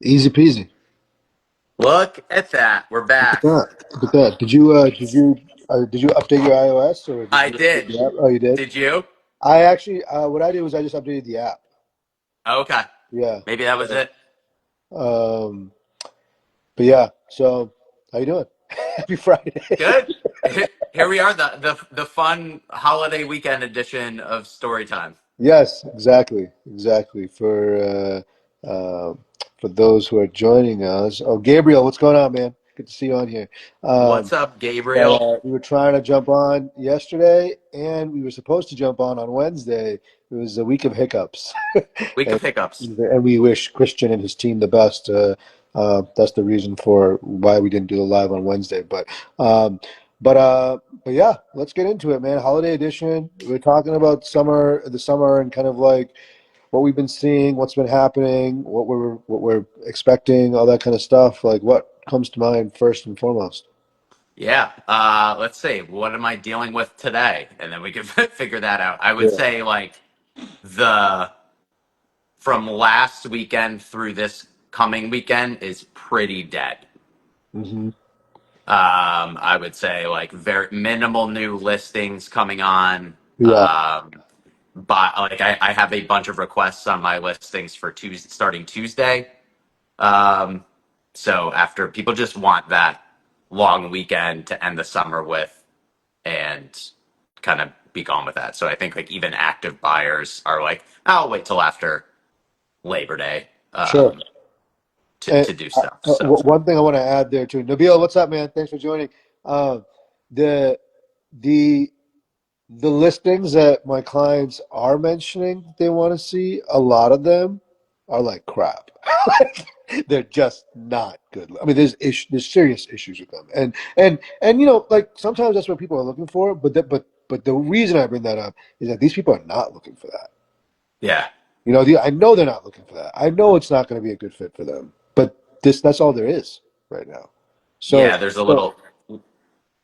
Easy peasy. Look at that. We're Look at back. that. Look at that. Did you update your iOS or did I you update did. the app? Oh, you did. Did you? I actually, what I did was I just updated the app. Okay. Yeah. Maybe that was So, it. um, but yeah. So, how you doing? Happy Friday. Good. Here we are, the fun holiday weekend edition of Story Time. Yes, exactly, exactly. For those who are joining us. Oh, Gabriel, what's going on, man? Good to see you on here. Um, What's up, But Gabriel? we were trying to jump on yesterday, and we were supposed to jump on Wednesday. It was a week of hiccups, Week and, of hiccups. and we wish Christian and his team the best. That's the reason for why we didn't do the live on Wednesday. Um, but yeah, let's get into it, man. Holiday edition. We're talking about the summer, and kind of like what we've been seeing, what's been happening, what we're expecting, all that kind of stuff. Like, what comes to mind first and foremost? Yeah. Let's see. What am I dealing with today? And then we can figure that out. I would Yeah. say like the from last weekend through this coming weekend is pretty dead. Hmm. I would say like very minimal new listings coming on. Yeah. But like I have a bunch of requests on my listings for Tuesday, starting Tuesday. Um, so after people just want that long weekend to end the summer with and kind of be gone with that. So I think like even active buyers are like, I'll wait till after Labor Day Sure. And to do stuff. So one thing I want to add there too, Nabil, what's up, man? Thanks for joining. Um, the the the listings that my clients are mentioning they want to see, a lot of them are like crap. They're just not good. I mean, there's serious issues with them, and like sometimes that's what people are looking for. But the reason I bring that up is that these people are not looking for that. yeah, I know they're not looking for that. I know it's not going to be a good fit for them. But that's all there is right now. So, yeah, there's so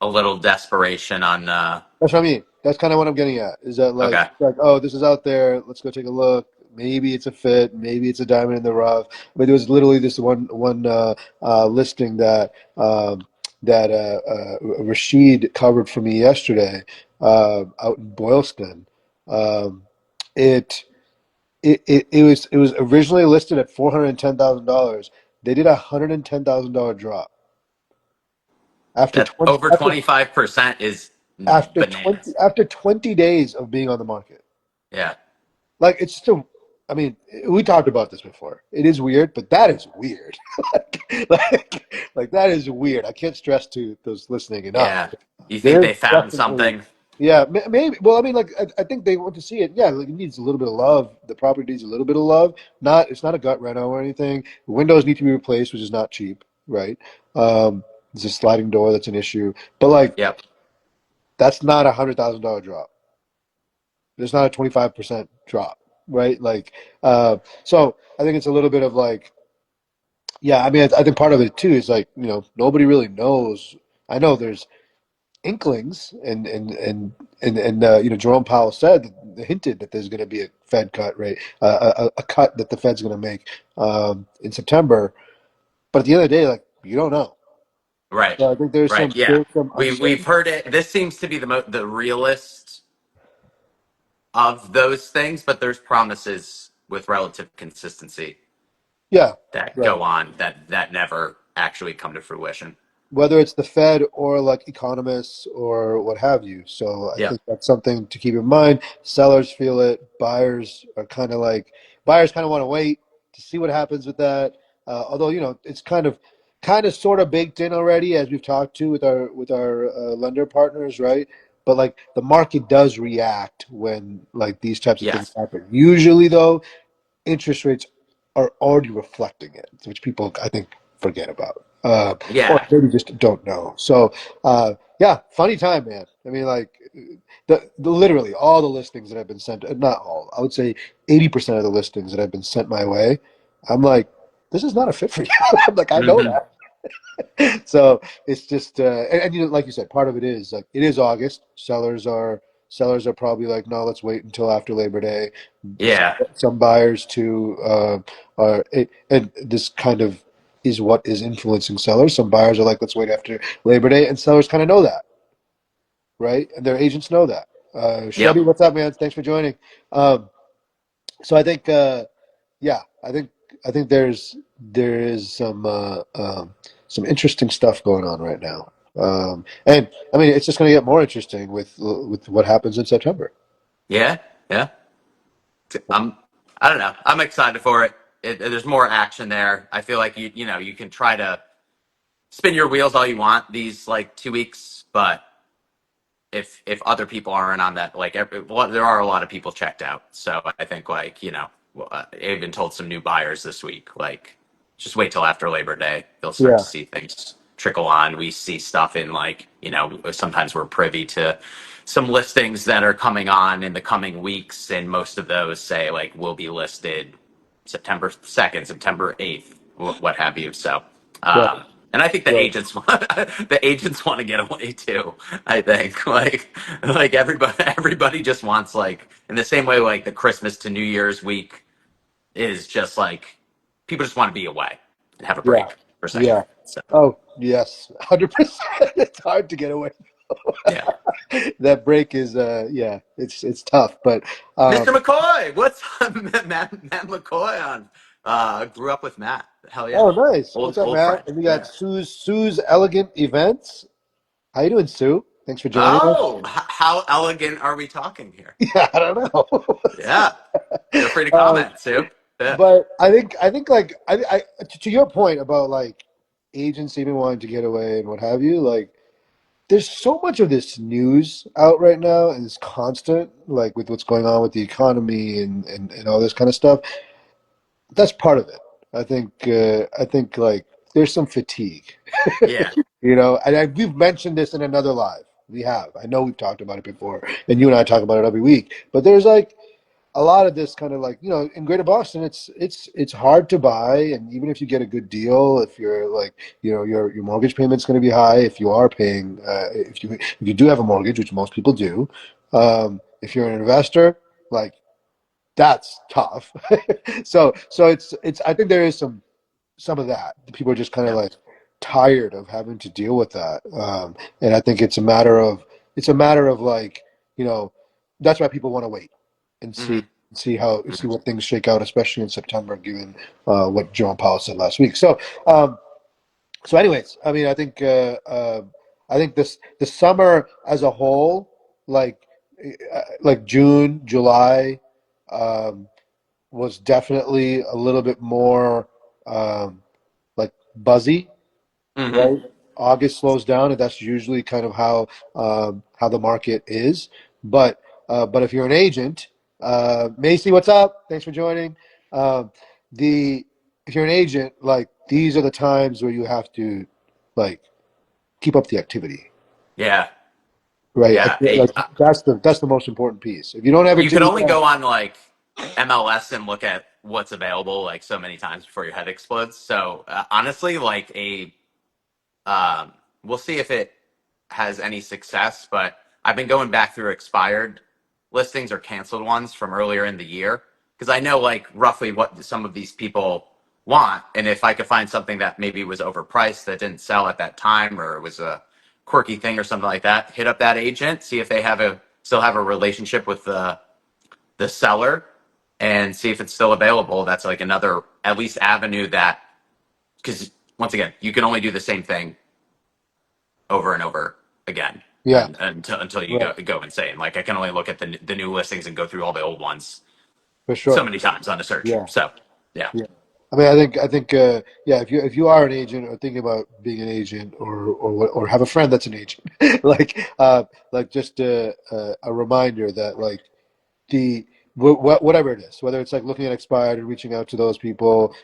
a little desperation on that's what I mean. That's kind of what I'm getting at. Is that okay. oh, this is out there. Let's go take a look. Maybe it's a fit. Maybe it's a diamond in the rough. But there was literally this one listing that Rashid covered for me yesterday out in Boylston. Um, it it was originally listed at $410,000. They did $110,000 drop after That 20 over 25% is bananas. after 20 days of being on the market. Yeah. Like it's still, I mean, we talked about this before. It is weird, but that is weird. Like that is weird. I can't stress to those listening enough. Yeah. You think There's they found definitely, something? yeah, maybe. Well, I mean, like I think they want to see it. Yeah, like it needs a little bit of love. The property needs a little bit of love. It's not a gut reno or anything. The windows need to be replaced, which is not cheap, right? It's a sliding door that's an issue, but like Yep. that's not $100,000 drop. There's not a 25% drop, right? So I think it's a little bit of like, yeah, I mean, I think part of it too is like, nobody really knows. I know there's inklings and Jerome Powell hinted that there's going to be a Fed cut rate, a cut that the Fed's going to make in September. But at the end of the day, like, you don't know. Right. So I think Right. Yeah. there's some We've uncertainty. heard it. This seems to be the realist of those things, but there's promises with relative consistency Yeah, that right. go on that never actually come to fruition. Whether it's the Fed or like economists or what have you. So I Yeah. think that's something to keep in mind. Sellers feel it. Buyers kind of want to wait to see what happens with that. Although it's kind of sort of baked in already, as we've talked to with our lender partners, right? But like the market does react when like these types of things Yes. happen. Usually, though, interest rates are already reflecting it, which people I think forget about, or Yeah. maybe just don't know. So, yeah, funny time, man. I mean, like literally all the listings that have been sent, not all, I would say 80% of the listings that have been sent my way, I'm like, this is not a fit for you. I'm like, I know Hmm. that. So it's just, like you said, part of it is like it is August. Sellers are sellers are probably like, no, let's wait until after Labor Day. Yeah. Some buyers too and this kind of is what is influencing sellers. Some buyers are like, let's wait after Labor Day, and sellers kind of know that, right? And their agents know that. Yep. Chevy, what's up, man? Thanks for joining. Um, so I think, yeah, I think there is some interesting stuff going on right now, and I mean it's just going to get more interesting with what happens in September. Yeah. Yeah. I'm. I don't know. I'm excited for it. There's more action there. I feel like you can try to spin your wheels all you want these like 2 weeks, but if other people aren't on that, like well, there are a lot of people checked out. So I think like I even told some new buyers this week, like just wait till after Labor Day. You'll start to Yeah, see things trickle on. We see stuff in like sometimes we're privy to some listings that are coming on in the coming weeks, and most of those say like will be listed September 2nd, September 8th, what have you. So. right, And I think the right. agents want the agents want to get away too. I think like everybody just wants like in the same way like the Christmas to New Year's week is just like people just want to be away and have a Yeah, break for a second. yeah. So Oh, yes, 100%. It's hard to get away. yeah, That break is, yeah, it's tough, but Mr. McCoy, what's up, Matt McCoy on? Grew up with Matt. Hell yeah, oh, nice. What's up, old Matt? friend. And we got Yeah. Sue's Elegant Events. How you doing, Sue? Thanks for joining us. Oh, how elegant are we talking here? Yeah, I don't know. Yeah, feel free to um, comment, Sue. Yeah. but I think like to your point about like agents even wanting to get away and what have you, like there's so much of this news out right now and it's constant, like with what's going on with the economy and all this kind of stuff. That's part of it. I think like there's some fatigue, Yeah. we've mentioned this in another live. We have. I know we've talked about it before, and you and I talk about it every week. But there's like a lot of this kind of like in Greater Boston, it's hard to buy, and even if you get a good deal, if you're like your mortgage payment's going to be high if you are paying if you do have a mortgage, which most people do. If you're an investor, like that's tough. So it's I think there is some of that. People are just kind of Yeah. like tired of having to deal with that, and I think it's a matter of like that's why people want to wait and see Hmm. see what things shake out, especially in September, given what Jerome Powell said last week. So anyways, I mean, I think this the summer as a whole, like June, July. Um, was definitely a little bit more um, like buzzy, Hmm. right? August slows down, and that's usually kind of how the market is. But if you're an agent, Macy, what's up? Thanks for joining. Um, the If you're an agent, like these are the times where you have to like keep up the activity, Yeah. right? Yeah. Like that's the most important piece. If you don't have You could activity, only go on like MLS and look at what's available like so many times before your head explodes. So honestly, like um, we'll see if it has any success. But I've been going back through expired listings or canceled ones from earlier in the year because I know like roughly what some of these people want, and if I could find something that maybe was overpriced that didn't sell at that time or it was a quirky thing or something like that, hit up that agent, see if they have a still have a relationship with the seller and see if it's still available. That's like another at least avenue that because once again, you can only do the same thing over and over again yeah, and until you right, go insane. Like I can only look at the new listings and go through all the old ones for so sure. many times on a search. Yeah. So yeah, Yeah. I mean, I think, yeah. If you are an agent or thinking about being an agent or have a friend that's an agent, like just a reminder that like the whatever it is, whether it's like looking at expired and reaching out to those people,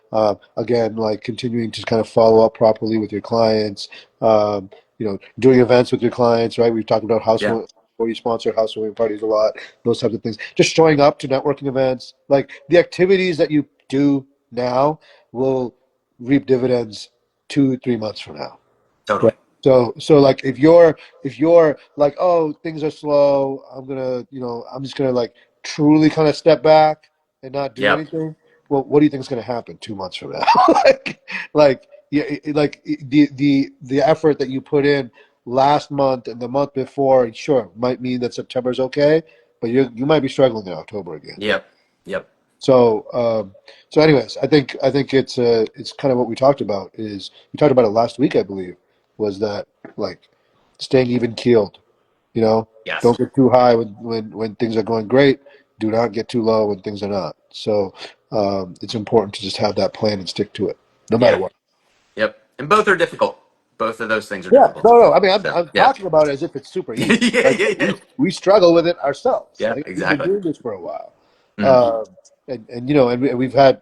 again, like continuing to kind of follow up properly with your clients, doing events with your clients, right? We've talked about yeah, where you sponsor housewarming parties a lot, those types of things. Just showing up to networking events, like the activities that you do now will reap dividends 2, 3 months from now. totally. Right. So like if you're like, oh, things are slow, I'm just gonna like truly kind of step back and not do Yep. anything. Well, what do you think is gonna happen 2 months from now? Like yeah, like the effort that you put in last month and the month before, sure, might mean that September's okay, but you might be struggling in October again. Yep. Yep. So, anyways, I think it's kind of what we talked about. Is we talked about it last week, I believe, was that like staying even keeled. You know, don't Yes. get too high when things are going great. Do not get too low when things are not. So, it's important to just have that plan and stick to it, no matter Yeah. what. Yep. And both are difficult. Both of those things are Yeah, difficult to no, no. do. I mean, I'm So I'm yeah. talking about it as if it's super Yeah. easy. Like Yeah. Yeah. we struggle with it ourselves. Yeah. Like we've been Exactly. doing this for a while, Mhm. um, and we've had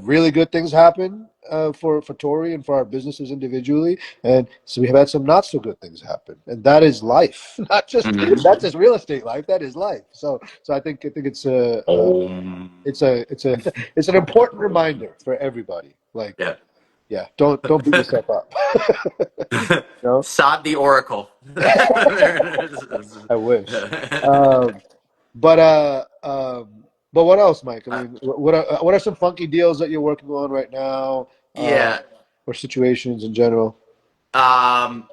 really good things happen for Torii and for our businesses individually, and so we have had some not so good things happen, and that is life. Mhm. Not just real estate life. That is life. So I think it's a it's an important reminder for everybody. Like, Yeah. yeah, don't beat yourself up. You know? Saad the Oracle. There it is. I wish. Um, but what else, Mike? I Uh, mean, what are some funky deals that you're working on right now, yeah. or situations in general? Um,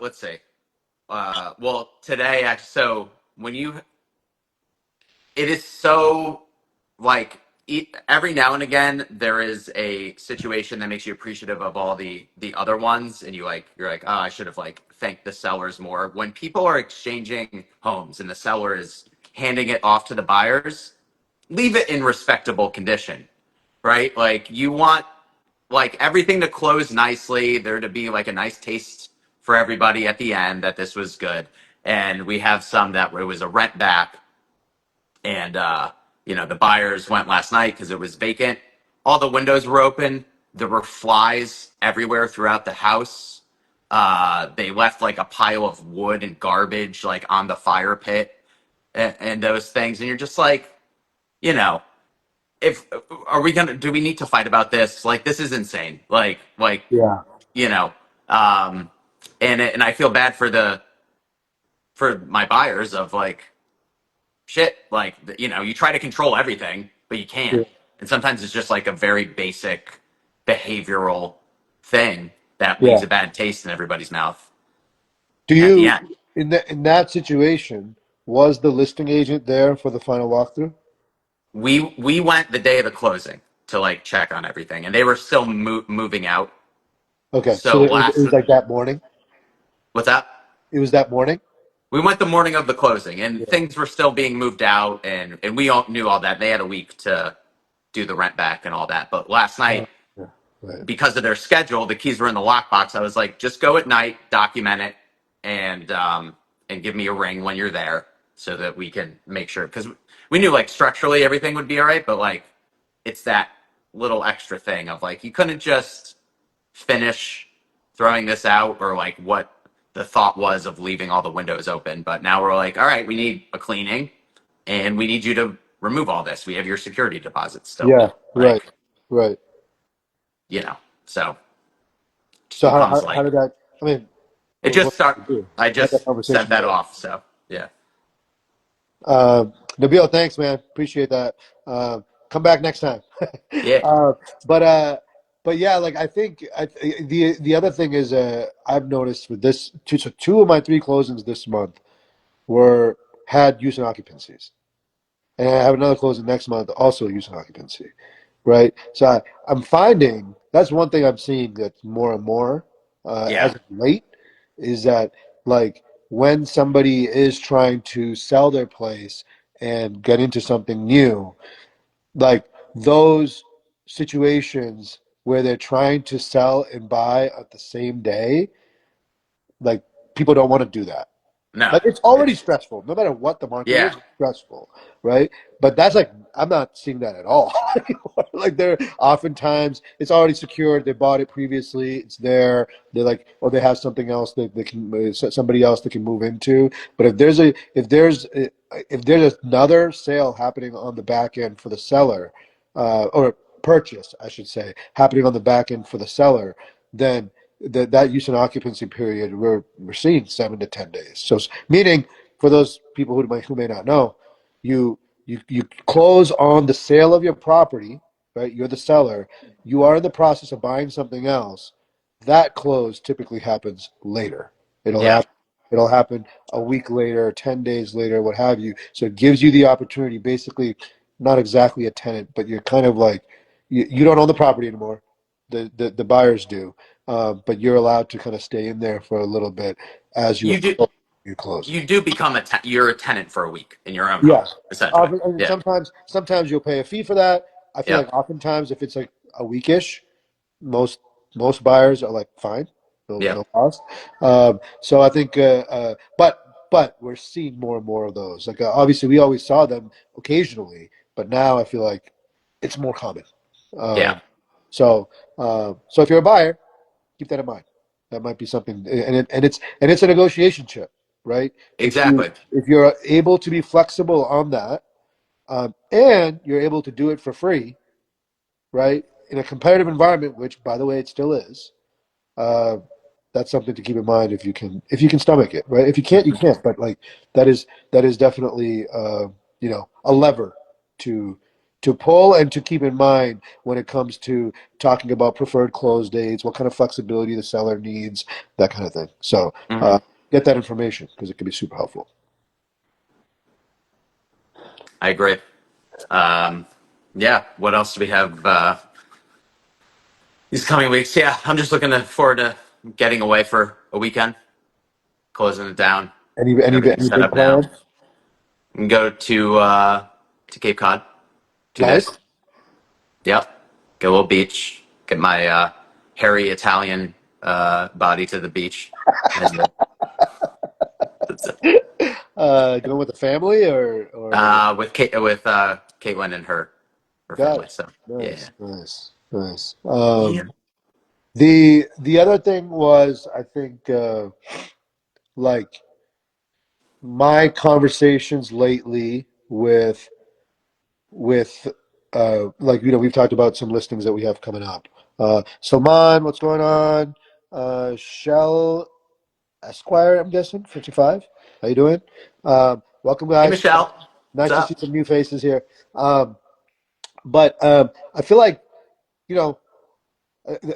let's see. Well, today, actually, so when you, it is so like every now and again there is a situation that makes you appreciative of all the other ones, and you're like, oh, I should have like thanked the sellers more. When people are exchanging homes and the seller is handing it off to the buyers, leave it in respectable condition, right? Like you want like everything to close nicely, there to be like a nice taste for everybody at the end that this was good. And we have some that it was a rent back, and the buyers went last night because it was vacant. All the windows were open. There were flies everywhere throughout the house. They left like a pile of wood and garbage like on the fire pit, and those things. And you're just like, you know, if are we gonna do we need to fight about this? Like this is insane. Yeah, You know, um, and I feel bad for my buyers of like shit, like you try to control everything but you yeah, can't, and sometimes it's just like a very basic behavioral thing that leaves yeah. a bad taste in everybody's mouth Do at the you end. in that situation, was the listing agent there for the final walkthrough? We went the day of the closing to like check on everything, and they were still moving out. Okay, so So it was like that morning. what's that? It was that morning. We went the morning of the closing, and Yeah, things were still being moved out, and we all knew all that. They had a week to do the rent back and all that, but last night, yeah, right. because of their schedule, the keys were in the lockbox. I was like, just go at night, document it, and give me a ring when you're there so that we can make sure. Because we knew like structurally everything would be all right, but like it's that little extra thing of like you couldn't just finish throwing this out, or like what the thought was of leaving all the windows open. But now we're like, all right, we need a cleaning, and we need you to remove all this. We have your security deposit still, Yeah, right, like right. you know. So just So how, becomes how, how like did that? I mean, it what just start. did you do? I How'd that just sent conversation that go? off. So yeah, Nabil, thanks, man. Appreciate that. Come back next time. yeah, uh, but yeah, like the other thing is, I've noticed with this two of my three closings this month were had use and occupancies, and I have another closing next month also use and occupancy, right? So I'm finding that's one thing I'm seeing that's more and more yeah, as of late is that like when somebody is trying to sell their place and get into something new, like those situations where they're trying to sell and buy at the same day, like people don't want to do that. no, Like it's already it's stressful, no matter what the market is, yeah, it's stressful, right? But that's like I'm not seeing that at all anymore. Like they're oftentimes it's already secured. They bought it previously. It's there. They're like, or they have something else that they can somebody else they can move into. But if there's another sale happening on the back end for the seller, or purchase, I should say, happening on the back end for the seller, then that use and occupancy period, we're seeing 7 to 10 days. So meaning for those people who may not know, you close on the sale of your property, right? You're the seller. You are in the process of buying something else. That close typically happens later. It'll Yeah. happen. It'll happen a week later, 10 days later, what have you. So it gives you the opportunity, basically, not exactly a tenant, but you're kind of like you don't own the property anymore. The buyers do, but you're allowed to kind of stay in there for a little bit as you You do you close. you do become you're a tenant for a week in your own home, Yeah. essentially. And Yeah. sometimes you'll pay a fee for that. I feel like Yep. oftentimes if it's like a weekish, most most buyers are like fine, no Yep. cost. So I think, but we're seeing more and more of those. Like obviously we always saw them occasionally, but now I feel like it's more common. Yeah. Um, so if you're a buyer, keep that in mind. That might be something, and it's a negotiation chip, right? Exactly. If you're able to be flexible on that, and you're able to do it for free, right, in a competitive environment, which by the way it still is, uh, that's something to keep in mind if you can stomach it, right? If you can't, you Mhm. can't. But like that is definitely a lever to pull and to keep in mind when it comes to talking about preferred close dates, what kind of flexibility the seller needs, that kind of thing. So Mhm. get that information because it can be super helpful. I agree. Um, yeah. What else do we have these coming weeks? Yeah, I'm just looking forward to getting away for a weekend, closing it down, get everything Any set big up now. plans? And go to Cape Cod, 2 days. Nice. Yep. Get a little beach. Get my hairy Italian body to the beach. That's it. That's it. Going with the family or With Caitlin and her got family. it. So yeah. Nice, nice, nice. Yeah. The other thing was, I think, like my conversations lately with like we've talked about some listings that we have coming up. Salman, what's going on? Shell Esquire, I'm guessing, 55. How you doing? Welcome, Hey guys. Michelle, what's Nice to see up? some new faces here. But I feel like you know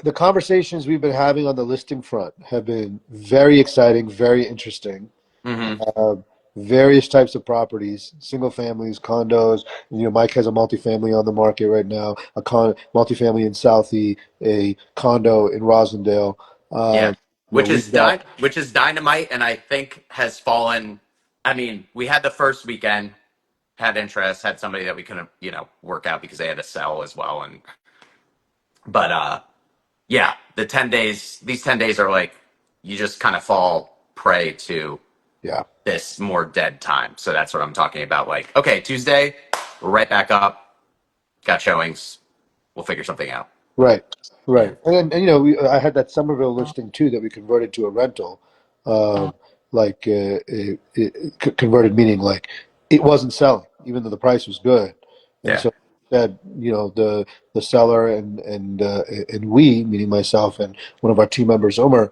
the conversations we've been having on the listing front have been very exciting, very interesting. Mm-hmm. Um, Various types of properties, single families, condos. Mike has a multifamily on the market right now, multifamily in Southie, a condo in Rosendale. Yeah. We've got Which is dynamite, and I think has fallen. I mean, we had the first weekend, had interest, had somebody that we couldn't, work out because they had to sell as well, and but yeah, these 10 days are like you just kind of fall prey to yeah. this more dead time. So that's what I'm talking about. Like, okay, Tuesday, we're right back up, got showings, we'll figure something out. Right, Yeah, right. I had that Somerville listing too that we converted to a rental. Um, like converted meaning like it wasn't selling, even though the price was good. And yeah. so that the seller and we, meaning myself and one of our team members, Omer,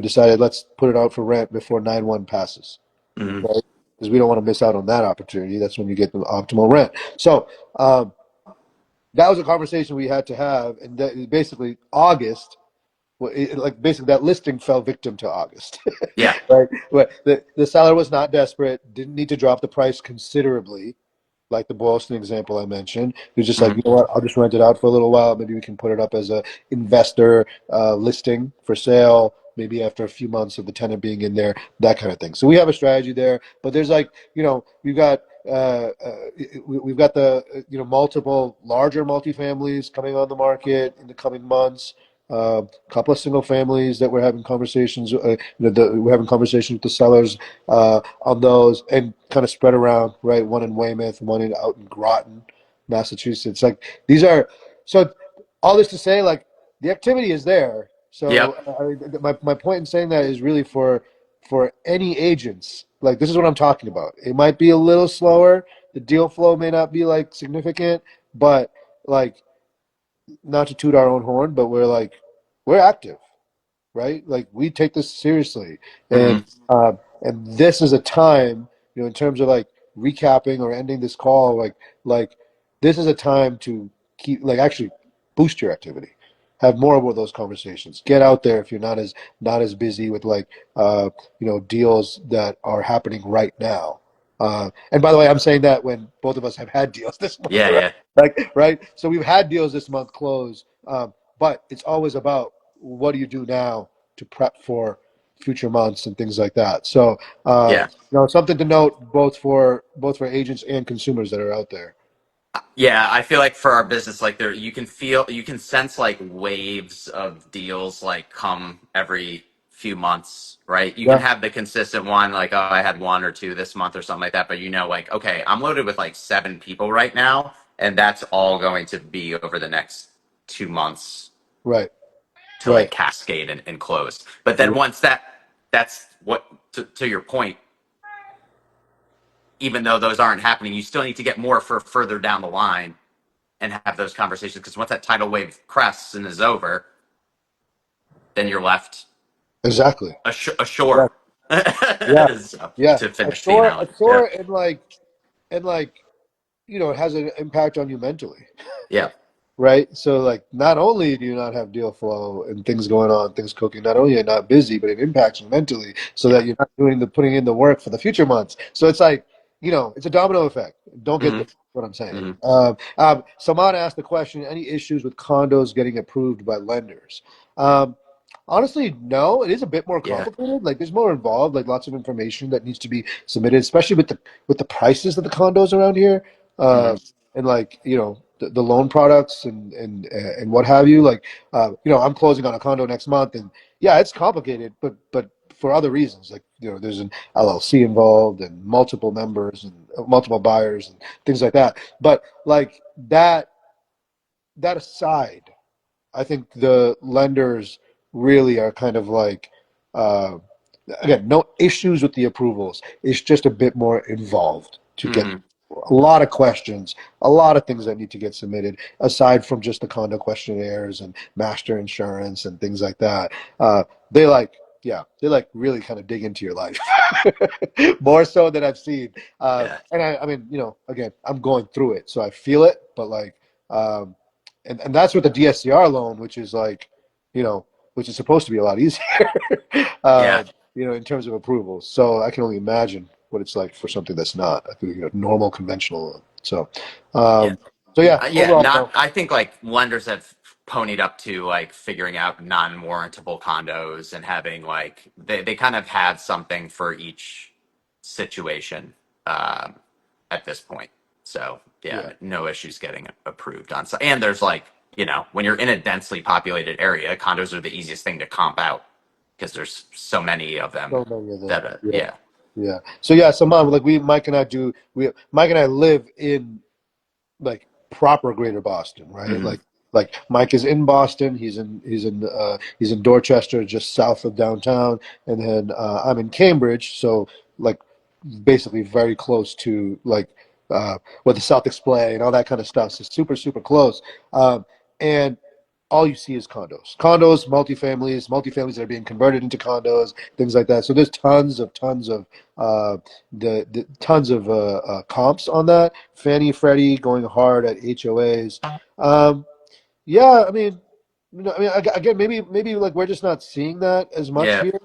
decided let's put it out for rent before 9/1 passes, Hmm. right? Because we don't want to miss out on that opportunity. That's when you get the optimal rent. So. That was a conversation we had to have, and that basically August, like basically that listing fell victim to August, Yeah. right? But the seller was not desperate, didn't need to drop the price considerably, like the Boylston example I mentioned. He was just like, Hmm. you know what, I'll just rent it out for a little while. Maybe we can put it up as a investor listing for sale. Maybe after a few months of the tenant being in there, that kind of thing. So we have a strategy there, but there's like, we've got the multiple larger multifamilies coming on the market in the coming months. A couple of single families that we're having conversations. We're having conversations with the sellers on those and kind of spread around, right? One in Weymouth, one out in Groton, Massachusetts. Like these are so. All this to say, like the activity is there. Yep. So my point in saying that is really for any agents. Like this is what I'm talking about. It might be a little slower. The deal flow may not be like significant, but like not to toot our own horn, but we're active. right? Like we take this seriously, and Hmm. uh, and this is a time, in terms of like recapping or ending this call, like this is a time to keep like actually boost your activity. Have more of those conversations. Get out there if you're not as busy with like deals that are happening right now. And by the way, I'm saying that when both of us have had deals this month, Yeah, right? yeah, Like, right? So we've had deals this month close, but it's always about what do you do now to prep for future months and things like that. So, yeah. something to note both for agents and consumers that are out there. Yeah, I feel like for our business, like there, you can sense like waves of deals like come every few months, right? You can Yeah, have the consistent one, like, oh, I had one or two this month or something like that, but like, okay, I'm loaded with like 7 people right now, and that's all going to be over the next 2 months right, to right, like cascade and close. But then right. once that's what, to your point, even though those aren't happening, you still need to get more for further down the line and have those conversations because once that tidal wave crests and is over, then you're left Exactly. ashore Exactly. Yeah, so, yeah. to finish the Ashore, analogy. Yeah, ashore, and like it has an impact on you mentally. yeah, Right. So like not only do you not have deal flow and things going on, things cooking, not only are you not busy, but it impacts you mentally so that yeah. you're not putting in the work for the future months. So it's like, it's a domino effect. Don't get Hmm. this, what I'm saying. Hmm. Saman asked the question, any issues with condos getting approved by lenders? Um, Honestly, no, it is a bit more Yeah. complicated. Like there's more involved, like lots of information that needs to be submitted, especially with the prices of the condos around here. Hmm. And like the loan products and what have you, like I'm closing on a condo next month, and yeah, it's complicated, but for other reasons, like there's an LLC involved and multiple members and multiple buyers and things like that. But like that aside, I think the lenders really are kind of like, uh, again, no issues with the approvals. It's just a bit more involved to get Hmm. a lot of questions, a lot of things that need to get submitted, aside from just the condo questionnaires and master insurance and things like that. They like, yeah, they like really kind of dig into your life more so than I've seen. Yeah. And I mean, again, I'm going through it, so I feel it, but like, um, and that's with the DSCR loan, which is like, which is supposed to be a lot easier, Yeah. in terms of approvals. So I can only imagine what it's like for something that's not a normal conventional loan. So, Yeah. um, so yeah, Yeah, overall, not. no. I think like lenders have ponied up to like figuring out non-warrantable condos and having like they kind of have something for each situation um, at this point. So Yeah, yeah, no issues getting approved on site. And there's like when you're in a densely populated area, condos are the easiest thing to comp out because there's so many of them so many of them. that Yeah, yeah, yeah. So yeah, so mom, like Mike and I live in like proper Greater Boston, right? hmm, Like Mike is in Boston. He's in Dorchester, just south of downtown, and then I'm in Cambridge, so like basically very close to like where the Celtics play and all that kind of stuff. So super super close, and all you see is condos, multifamilies that are being converted into condos, things like that. So there's tons of the tons of comps on that. Fannie Freddie going hard at HOAs. Yeah, I mean, again, maybe like we're just not seeing that as much yeah, here.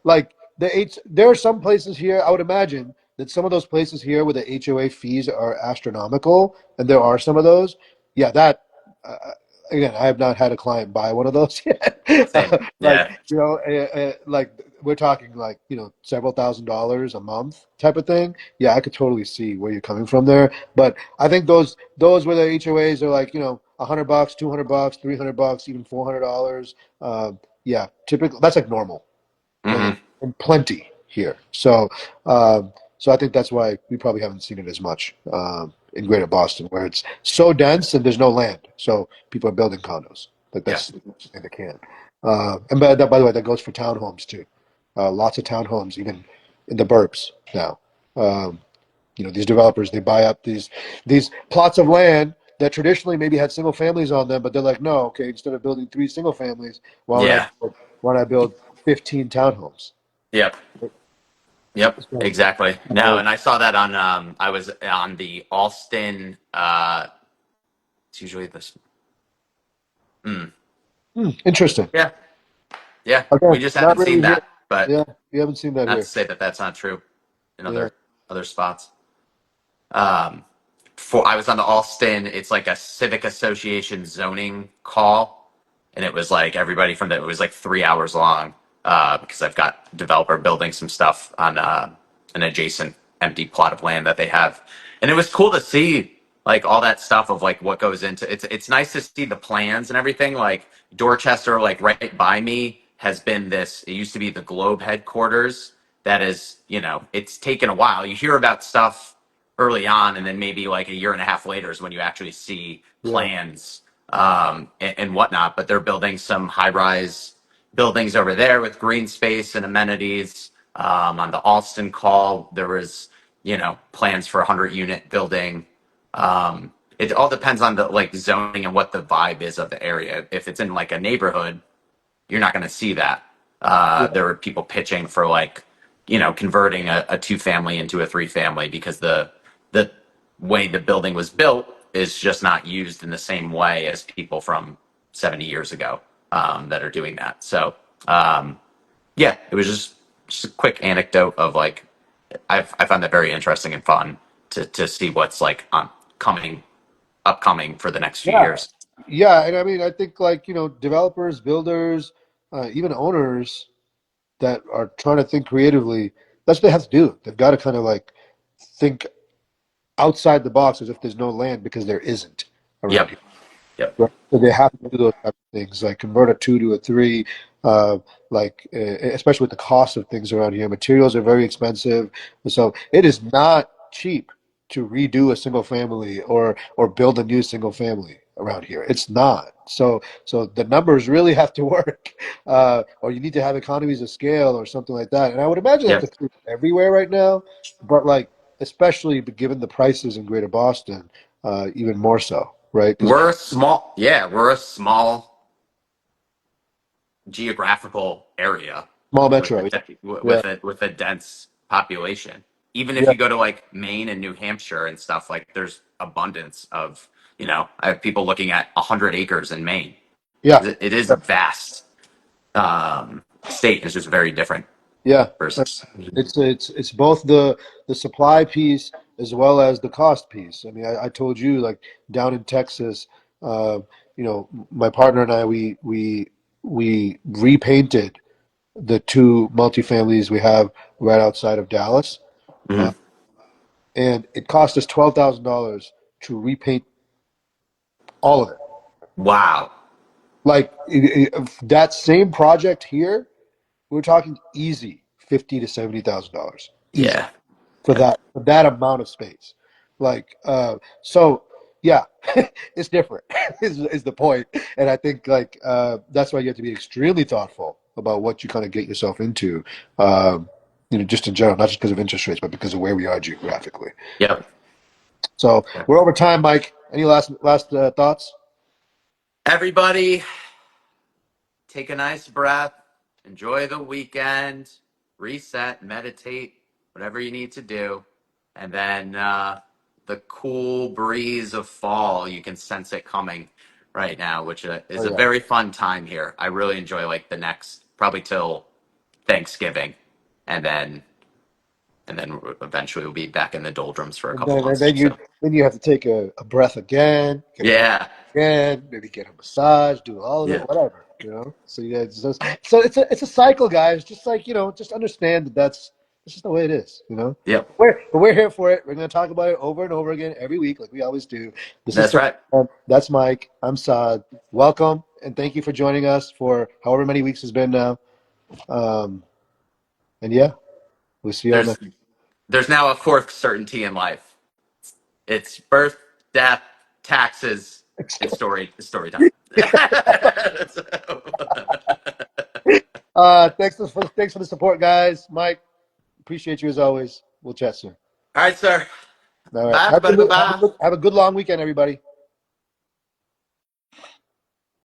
Like there are some places here. I would imagine that some of those places here where the HOA fees are astronomical, and there are some of those. Yeah, that. Again, I have not had a client buy one of those yet. same, Like yeah, like we're talking like several $1,000s a month type of thing. Yeah, I could totally see where you're coming from there. But I think those where the HOAs are like $100, $200, $300, even $400. Yeah, typically that's like normal and, hmm, and plenty here. So I think that's why we probably haven't seen it as much in Greater Boston, where it's so dense and there's no land, so people are building condos. Like yeah, that's the thing they can. And by the way, that goes for townhomes too. Lots of townhomes, even in the burbs now. Um, these developers, they buy up these plots of land that traditionally maybe had single families on them, but they're like, no, okay, instead of building three single families, why would I yeah. build why not build 15 townhomes? Yep. Yep. So, Exactly. No, uh, and I saw that on. I was on the Alston. It's usually this. Mm, interesting. yeah. Yeah. We Again, just not haven't really seen here. that, but Yeah, you haven't seen that not to here. say that that's not true in Yeah, other spots. Um, for I was on the Alston. It's like a civic association zoning call, and it was like everybody from the. It was like 3 hours long because I've got developer building some stuff on an adjacent empty plot of land that they have, and it was cool to see like all that stuff of like what goes into it. It's nice to see the plans and everything. Like Dorchester, like right by me, has been this. It used to be the Globe headquarters. That is, it's taken a while. You hear about stuff early on, and then maybe like a year and a half later is when you actually see yeah, plans and whatnot. But they're building some high-rise buildings over there with green space and amenities. On the Alston call, there was plans for a 100-unit building. It all depends on the like zoning and what the vibe is of the area. If it's in like a neighborhood, you're not going to see that. yeah, There were people pitching for like, converting a two family into a three family because the way the building was built is just not used in the same way as people from 70 years ago that are doing that. So yeah, it was just a quick anecdote of like I found that very interesting and fun to see what's like on coming upcoming for the next few yeah, years. yeah. And I mean, I think like developers, builders, even owners that are trying to think creatively. That's what they have to do. They've got to kind of like think outside the box as if there's no land because there isn't around Yep. here. Yep. Right. So they have to do those types of things, like convert a two to a three, especially with the cost of things around here. Materials are very expensive, so it is not cheap to redo a single family or build a new single family around here. It's not. So the numbers really have to work, or you need to have economies of scale or something like that. And I would imagine that's Yep. the truth everywhere right now, but like especially given the prices in Greater Boston, even more so, right? Because We're a small geographical area small with metro. Yeah. with a dense population. Even if Yeah. you go to like Maine and New Hampshire and stuff, like there's abundance of, I have people looking at 100 acres in Maine. Yeah. It is Yeah. a vast state. It's just very different Yeah. versus. It's both the supply piece as well as the cost piece. I mean, I told you like down in Texas, my partner and I we repainted the two multifamilies we have right outside of Dallas, uh, Mhm. and it cost us $12,000 to repaint all of it. Wow. Like that same project here, we're talking easy $50,000 to $70,000, easy Yeah. for Yeah. that amount of space. Like so, yeah, it's different is the point, and I think like that's why you have to be extremely thoughtful about what you kind of get yourself into. Just in general, not just because of interest rates, but because of where we are geographically. Yep. So we're over time, Mike. Any last thoughts? Everybody, take a nice breath, enjoy the weekend, reset, meditate, whatever you need to do. And then the cool breeze of fall, you can sense it coming right now, which Oh is a yeah. very fun time here. I really enjoy like the next, probably till Thanksgiving. And then, eventually we'll be back in the doldrums for a And couple then, and months. then you So, then you have to take a breath again, get a breath yeah. again, maybe get a massage, do all of it, Yeah. whatever. So yeah, so it's a cycle, guys. Just like just understand that that's just the way it is. Yep. But we're here for it. We're gonna talk about it over and over again every week, like we always do. This is That's right. that's Mike. I'm Saad. Welcome and thank you for joining us for however many weeks it's been now. Um, and yeah, we'll see you all There's next. there's now a fourth certainty in life. It's birth, death, taxes, and story time. Thanks for the support, guys. Mike, appreciate you as always. We'll chat soon. All right, sir. All right. Bye, Have a everybody. Bye good, have a bye. good, have a good long weekend, everybody.